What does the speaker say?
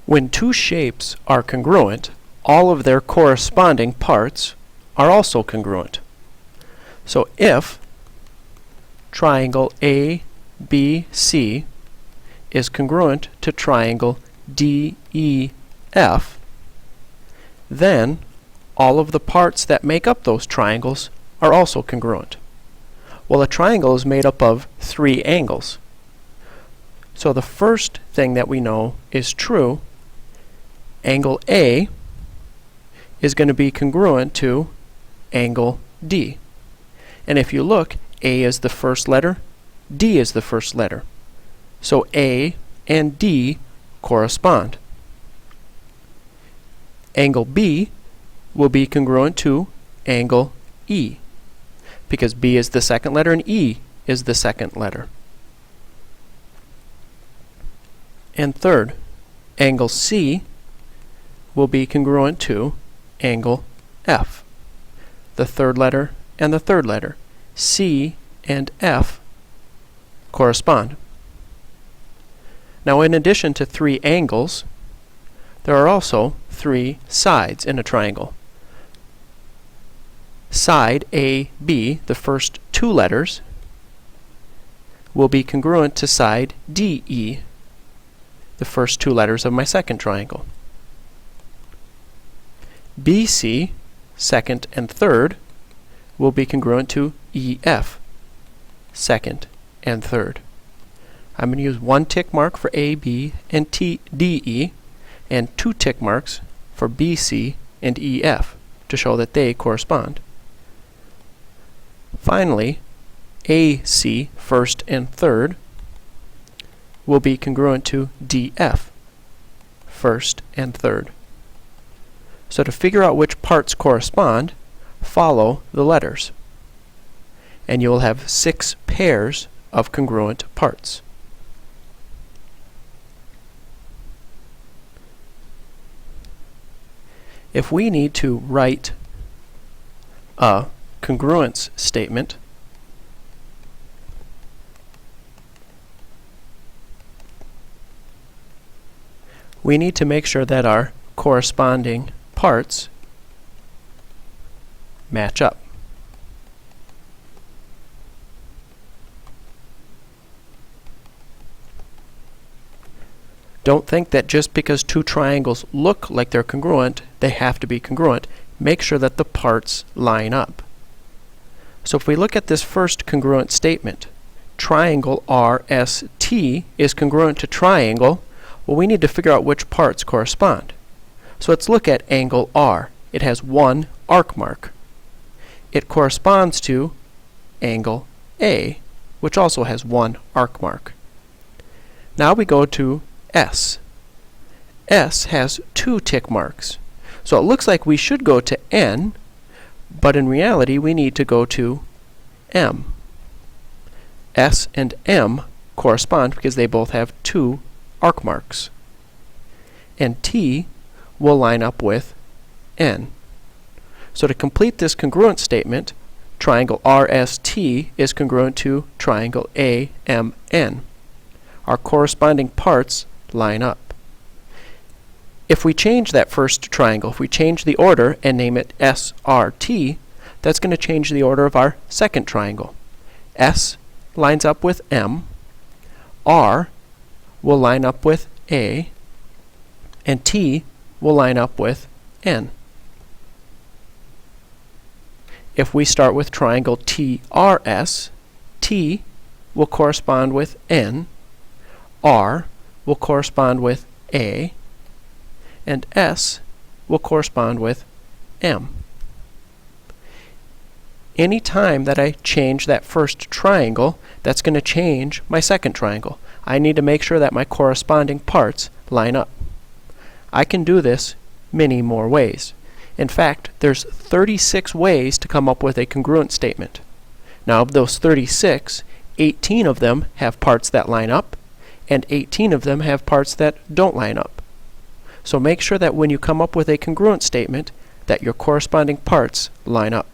When two shapes are congruent, all of their corresponding parts are also congruent. So if triangle ABC is congruent to triangle DEF, then all of the parts that make up those triangles are also congruent. Well, a triangle is made up of 3 angles. So the first thing that we know is true. Angle A is going to be congruent to angle D. And if you look, A is the first letter, D is the first letter. So A and D correspond. Angle B will be congruent to angle E, because B is the second letter and E is the second letter. And third, angle C will be congruent to angle F, the third letter and the third letter. C and F correspond. Now, in addition to 3 angles, there are also 3 sides in a triangle. Side AB, the first 2 letters, will be congruent to side DE, the first 2 letters of my second triangle. BC, second and third, will be congruent to EF, second and third. I'm going to use 1 tick mark for AB and DE and 2 tick marks for BC and EF to show that they correspond. Finally, AC, first and third, will be congruent to DF, first and third. So to figure out which parts correspond, follow the letters, and you will have 6 pairs of congruent parts. If we need to write a congruence statement, we need to make sure that our corresponding parts match up. Don't think that just because 2 triangles look like they're congruent, they have to be congruent. Make sure that the parts line up. So if we look at this first congruent statement, triangle RST is congruent to triangle. Well, we need to figure out which parts correspond. So let's look at angle R. It has 1 arc mark. It corresponds to angle A, which also has 1 arc mark. Now we go to S. S has 2 tick marks. So it looks like we should go to N, but in reality we need to go to M. S and M correspond because they both have 2 arc marks. And T will line up with N. So to complete this congruent statement, triangle RST is congruent to triangle AMN. Our corresponding parts line up. If we change that first triangle, if we change the order and name it SRT, that's going to change the order of our second triangle. S lines up with M, R will line up with A, and T will line up with N. If we start with triangle TRS, T will correspond with N, R will correspond with A, and S will correspond with M. Any time that I change that first triangle, that's going to change my second triangle. I need to make sure that my corresponding parts line up. I can do this many more ways. In fact, there's 36 ways to come up with a congruent statement. Now, of those 36, 18 of them have parts that line up, and 18 of them have parts that don't line up. So make sure that when you come up with a congruent statement, that your corresponding parts line up.